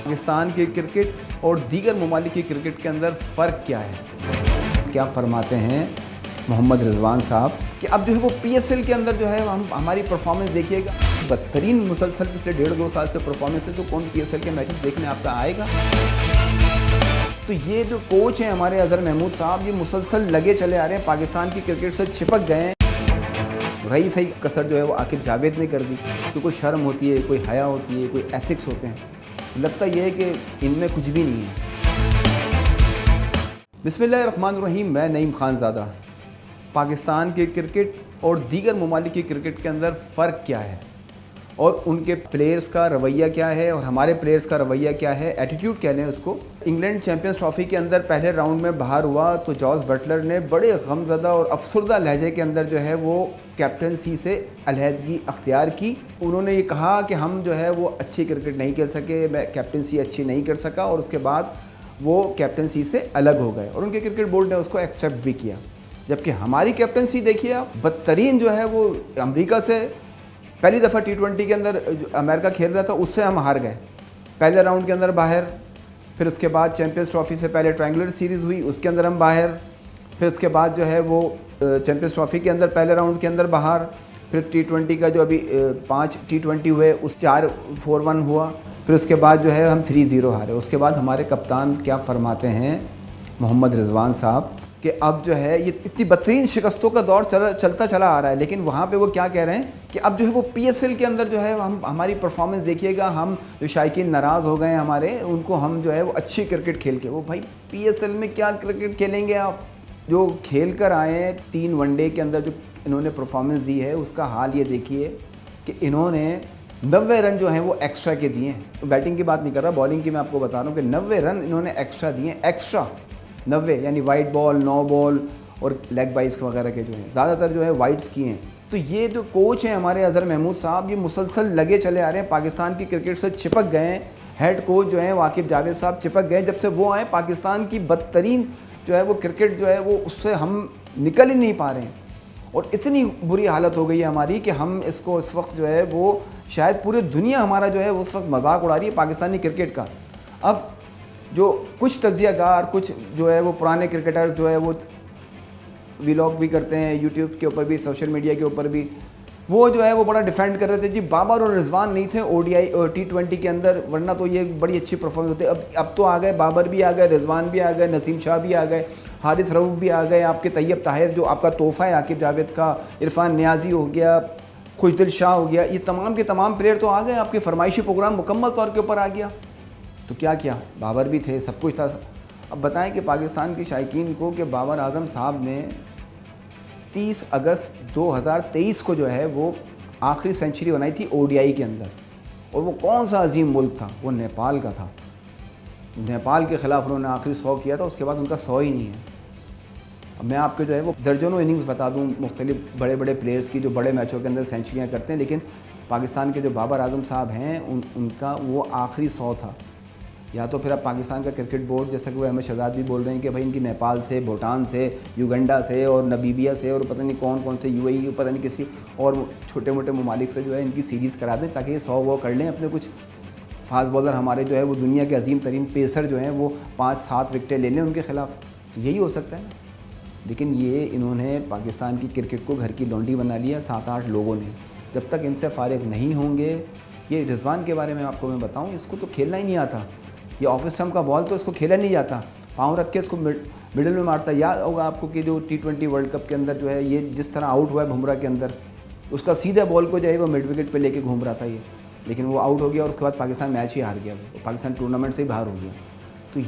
پاکستان کے کرکٹ اور دیگر ممالک کی کرکٹ کے اندر فرق کیا ہے؟ کیا فرماتے ہیں محمد رضوان صاحب کہ اب جو ہے وہ پی ایس ایل کے اندر جو ہے ہماری پرفارمنس دیکھیے گا، بدترین مسلسل پچھلے 1.5-2 سال سے پرفارمنس ہے، تو کون پی ایس ایل کے میچز دیکھنے آپ کا آئے گا؟ تو یہ جو کوچ ہیں ہمارے اظہر محمود صاحب، یہ مسلسل لگے چلے آ رہے ہیں، پاکستان کی کرکٹ سے چپک گئے ہیں۔ رہی صحیح کسر جو ہے وہ عاقب جاوید نے کر دی کہ کوئی شرم ہوتی ہے، کوئی حیا ہوتی ہے، کوئی ایتھکس ہوتے ہیں۔ لگتا یہ ہے کہ ان میں کچھ بھی نہیں ہے۔ بسم اللہ الرحمن الرحیم، میں نعیم خان زادہ۔ پاکستان کے کرکٹ اور دیگر ممالک کی کرکٹ کے اندر فرق کیا ہے اور ان کے پلیئرز کا رویہ کیا ہے اور ہمارے پلیئرز کا رویہ کیا ہے، ایٹیٹیوڈ کہہ لیں اس کو۔ انگلینڈ چیمپئنز ٹرافی کے اندر پہلے راؤنڈ میں باہر ہوا تو جوز بٹلر نے بڑے غمزدہ اور افسردہ لہجے کے اندر جو ہے وہ کیپٹنسی سے علیحدگی اختیار کی۔ انہوں نے یہ کہا کہ ہم جو ہے وہ اچھی کرکٹ نہیں کھیل سکے، میں کیپٹنسی اچھی نہیں کر سکا، اور اس کے بعد وہ کیپٹنسی سے الگ ہو گئے اور ان کے کرکٹ بورڈ نے اس کو ایکسیپٹ بھی کیا۔ جبکہ ہماری کیپٹنسی دیکھیے آپ، بدترین جو ہے وہ امریکہ سے پہلی دفعہ T20 کے اندر امریکہ کھیل رہا تھا، اس سے ہم ہار گئے پہلے راؤنڈ کے اندر باہر۔ پھر اس کے بعد چیمپئنز ٹرافی سے پہلے ٹرائنگولر سیریز ہوئی، اس کے اندر ہم باہر۔ پھر اس کے بعد جو ہے وہ چیمپئنز ٹرافی کے اندر پہلے راؤنڈ کے اندر باہر۔ پھر T20 کا جو ابھی 5 T20 ہوئے، اس 4-4-1 ہوا۔ پھر اس کے بعد جو ہے ہم 3-0 ہارے۔ اس کے بعد ہمارے کپتان کیا فرماتے ہیں محمد رضوان صاحب کہ اب جو ہے یہ اتنی بدترین شکستوں کا دور چلتا چلا آ رہا ہے، لیکن وہاں پہ وہ کیا کہہ رہے ہیں کہ اب جو ہے وہ پی ایس ایل کے اندر جو ہے ہماری پرفارمنس دیکھیے گا، ہم جو شائقین ناراض ہو گئے ہیں ہمارے، ان کو ہم جو ہے وہ اچھی کرکٹ کھیل کے، وہ بھائی پی ایس ایل میں کیا کرکٹ کھیلیں گے آپ؟ جو کھیل کر آئے ہیں 3 ون ڈے کے اندر جو انہوں نے پرفارمنس دی ہے، اس کا حال یہ دیکھیے کہ انہوں نے 90 رن جو ہیں وہ ایکسٹرا کے دیے ہیں۔ بیٹنگ کی بات نہیں کر رہا، بالنگ کی میں آپ کو بتا رہا ہوں کہ 90 رن انہوں نے ایکسٹرا دیے ہیں، ایکسٹرا 90، یعنی وائٹ بال، نو بال اور لیگ بائز وغیرہ کے جو ہیں زیادہ تر جو ہے وائٹس کیے ہیں۔ تو یہ جو کوچ ہیں ہمارے اظہر محمود صاحب، یہ مسلسل لگے چلے آ رہے ہیں، پاکستان کی کرکٹ سے چپک گئے ہیں۔ ہیڈ کوچ جو ہیں عاقب جاوید صاحب چپک گئے، جب سے وہ آئے پاکستان کی بدترین جو ہے وہ کرکٹ جو ہے وہ اس سے ہم نکل ہی نہیں پا رہے ہیں، اور اتنی بری حالت ہو گئی ہے ہماری کہ ہم اس کو اس وقت جو ہے وہ شاید پوری دنیا ہمارا جو ہے اس وقت مذاق اڑا رہی ہے پاکستانی کرکٹ کا۔ اب جو کچھ تجزیہ کار، کچھ جو ہے وہ پرانے کرکٹرز جو ہے وہ ویلاگ بھی کرتے ہیں یوٹیوب کے اوپر بھی، سوشل میڈیا کے اوپر بھی، وہ جو ہے وہ بڑا ڈیفینڈ کر رہے تھے جی بابر اور رضوان نہیں تھے ODI اور T20 کے اندر، ورنہ تو یہ بڑی اچھی پرفارمنس ہوتی ہے۔ اب تو آ گئے، بابر بھی آ گئے، رضوان بھی آ گئے، نسیم شاہ بھی آ گئے، حارث رؤف بھی آ گئے، آپ کے طیب طاہر جو آپ کا تحفہ ہے عاقب جاوید کا، عرفان نیازی ہو گیا، خوشدل شاہ ہو گیا، یہ تمام کے تمام پلیئر تو آ گئے، آپ کے فرمائشی پروگرام مکمل طور کے اوپر آ گیا۔ تو کیا بابر بھی تھے، سب کچھ تھا۔ اب بتائیں کہ پاکستان کے شائقین کو کہ بابر اعظم صاحب نے 30 اگست 2023 کو جو ہے وہ آخری سینچری بنائی تھی ODI کے اندر، اور وہ کون سا عظیم ملک تھا؟ وہ نیپال کا تھا۔ نیپال کے خلاف انہوں نے آخری 100 کیا تھا، اس کے بعد ان کا 100 ہی نہیں ہے۔ اب میں آپ کے جو ہے وہ درجنوں اننگز بتا دوں مختلف بڑے بڑے پلیئرز کی جو بڑے میچوں کے اندر سینچریاں کرتے ہیں، لیکن پاکستان کے جو بابر اعظم صاحب ہیں ان کا وہ آخری 100 تھا۔ یا تو پھر اب پاکستان کا کرکٹ بورڈ، جیسا کہ وہ احمد شہزاد بھی بول رہے ہیں کہ بھائی ان کی نیپال سے، بھوٹان سے، یوگنڈا سے اور نبیبیا سے اور پتہ نہیں کون سے UAE، پتہ نہیں کسی اور چھوٹے موٹے ممالک سے جو ہے ان کی سیریز کرا دیں، تاکہ یہ 100 وہ کر لیں اپنے کچھ فاسٹ بالر ہمارے جو ہے وہ دنیا کے عظیم ترین پیسر جو ہیں وہ 5-7 وکٹیں لے لیں ان کے خلاف۔ یہی ہو سکتا ہے نا، لیکن یہ انہوں نے پاکستان کی کرکٹ کو گھر کی لونڈی بنا لیا 7-8 لوگوں نے۔ جب تک ان سے فارغ نہیں ہوں گے، یہ رضوان کے بارے میں آپ کو میں بتاؤں، اس کو تو کھیلنا ہی نہیں آتا، یہ آف اسٹمپ کا بال تو اس کو کھیلا نہیں جاتا، پاؤں رکھ کے اس کو مڈل میں مارتا ہے۔ یاد ہوگا آپ کو کہ جو T20 ورلڈ کپ کے اندر جو ہے یہ جس طرح آؤٹ ہوا ہے بمراہ کے اندر، اس کا سیدھا بال کو جو ہے وہ مڈ وکٹ پہ لے کے گھوم رہا تھا یہ، لیکن وہ آؤٹ ہو گیا اور اس کے بعد پاکستان میچ ہی ہار گیا، پاکستان ٹورنامنٹ سے ہی باہر ہو گیا۔ تو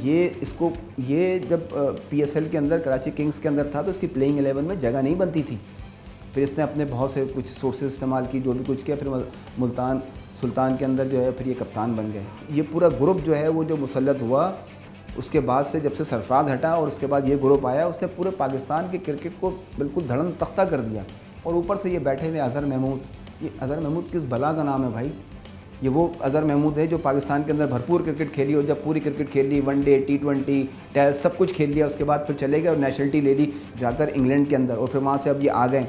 یہ جب PSL کے اندر کراچی کنگز کے اندر تھا تو اس کی پلینگ 11 میں جگہ نہیں بنتی تھی، پھر اس نے اپنے بہت سے کچھ سورسز استعمال کی، جو بھی کچھ کیا، پھر ملتان سلطان کے اندر جو ہے پھر یہ کپتان بن گئے۔ یہ پورا گروپ جو ہے وہ جو مسلط ہوا، اس کے بعد سے جب سے سرفراز ہٹا اور اس کے بعد یہ گروپ آیا، اس نے پورے پاکستان کے کرکٹ کو بالکل دھڑم تختہ کر دیا۔ اور اوپر سے یہ بیٹھے ہوئے اظہر محمود، یہ اظہر محمود کس بلا کا نام ہے بھائی؟ یہ وہ اظہر محمود ہے جو پاکستان کے اندر بھرپور کرکٹ کھیلی، اور جب پوری کرکٹ کھیل لی، ون ڈے T20 ٹیسٹ سب کچھ کھیل لیا، اس کے بعد پھر چلے گئے اور نیشنلٹی لے لی جا کر انگلینڈ کے اندر، اور پھر وہاں سے اب یہ آ گئے،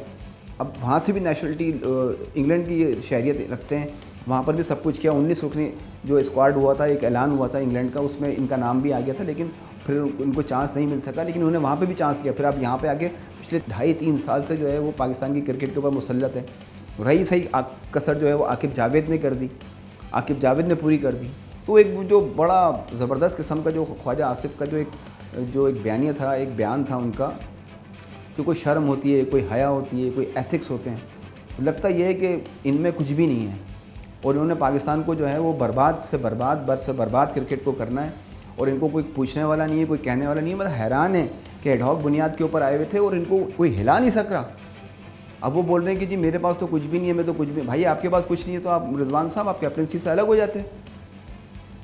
اب وہاں سے بھی نیشنلٹی انگلینڈ کی شہریت رکھتے ہیں، وہاں پر بھی سب کچھ کیا، 19 رکنی جو اسکواڈ ہوا تھا، ایک اعلان ہوا تھا انگلینڈ کا، اس میں ان کا نام بھی آ گیا تھا، لیکن پھر ان کو چانس نہیں مل سکا، لیکن انہوں نے وہاں پہ بھی چانس لیا. پھر آپ یہاں پہ آ کے پچھلے 2.5-3 سال سے جو ہے وہ پاکستان کی کرکٹ کے اوپر مسلط ہے. رہی صحیح کسر جو ہے وہ عاقب جاوید نے کر دی، عاقب جاوید نے پوری کر دی. تو ایک جو بڑا زبردست قسم کا جو خواجہ آصف کا جو ایک بیانیہ تھا، ایک بیان تھا ان کا، کہ کوئی شرم ہوتی ہے، کوئی حیا ہوتی ہے، کوئی ایتھکس ہوتے ہیں. لگتا یہ ہے کہ ان میں کچھ بھی نہیں ہے، اور انہوں نے پاکستان کو جو ہے وہ برباد سے برباد کرکٹ کو کرنا ہے، اور ان کو کوئی پوچھنے والا نہیں ہے، کوئی کہنے والا نہیں ہے. مطلب حیران ہے کہ ایڈ ہاک بنیاد کے اوپر آئے ہوئے تھے اور ان کو کوئی ہلا نہیں سک رہا. اب وہ بول رہے ہیں کہ جی میرے پاس تو کچھ بھی نہیں ہے، میں تو کچھ بھی. بھائی آپ کے پاس کچھ نہیں ہے تو آپ رضوان صاحب آپ کیپٹنسی سے الگ ہو جاتے ہیں.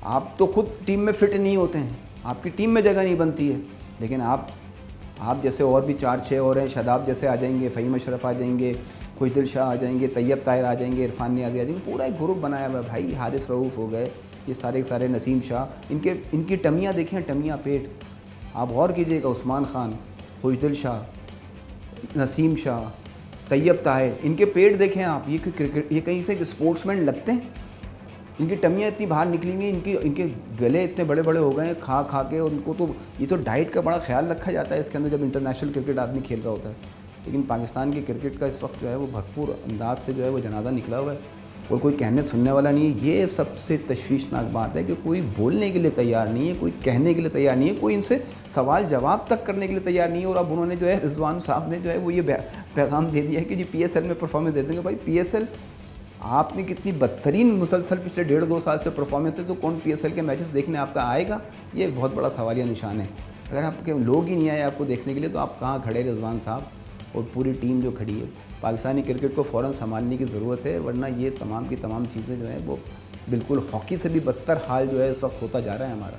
آپ تو خود ٹیم میں فٹ نہیں ہوتے ہیں، آپ کی ٹیم میں جگہ نہیں بنتی ہے، لیکن آپ جیسے اور بھی 4-6 اور ہیں، شاداب جیسے آ جائیں گے، فہیم اشرف آ جائیں گے، خوشدل شاہ آ جائیں گے، طیب طاہر آ جائیں گے، عرفان نیازی آ جائیں گے. پورا ایک گروپ بنایا ہوا ہے بھائی. حارث رؤوف ہو گئے، یہ سارے نسیم شاہ، ان کی ٹمیاں دیکھیں، ٹمیاں پیٹ. آپ غور کیجئے گا، عثمان خان، خوشدل شاہ، نسیم شاہ، طیب طاہر، ان کے پیٹ دیکھیں آپ. یہ کہیں سے اسپورٹس مین لگتے ہیں؟ ان کی ٹمیاں اتنی باہر نکلی ہوئی ہیں، ان کے گلے اتنے بڑے بڑے ہو گئے ہیں کھا کے، اور ان کو تو یہ تو ڈائٹ کا بڑا خیال رکھا جاتا ہے اس کے اندر جب انٹرنیشنل کرکٹ آدمی کھیل رہا ہوتا ہے. لیکن پاکستان کی کرکٹ کا اس وقت جو ہے وہ بھرپور انداز سے جو ہے وہ جنازہ نکلا ہوا ہے، اور کوئی کہنے سننے والا نہیں ہے. یہ سب سے تشویشناک بات ہے کہ کوئی بولنے کے لیے تیار نہیں ہے، کوئی کہنے کے لیے تیار نہیں ہے، کوئی ان سے سوال جواب تک کرنے کے لیے تیار نہیں ہے. اور اب انہوں نے جو ہے رضوان صاحب نے جو ہے وہ یہ پیغام دے دیا ہے کہ جی پی ایس ایل میں پرفارمنس دے دیں گے. بھائی پی ایس ایل آپ نے کتنی بدترین مسلسل پچھلے 1.5-2 سال سے پرفارمنس ہے، تو کون پی ایس ایل کے میچز دیکھنے آپ کا آئے گا؟ یہ ایک بہت بڑا سوالیہ نشان ہے. اگر آپ کے لوگ ہی نہیں آئے آپ کو دیکھنے کے لیے، تو آپ کہاں کھڑے رضوان صاحب اور پوری ٹیم جو کھڑی ہے؟ پاکستانی کرکٹ کو فوراً سنبھالنے کی ضرورت ہے، ورنہ یہ تمام کی تمام چیزیں جو ہیں وہ بالکل ہاکی سے بھی بدتر حال جو ہے اس وقت ہوتا جا رہا ہے ہمارا.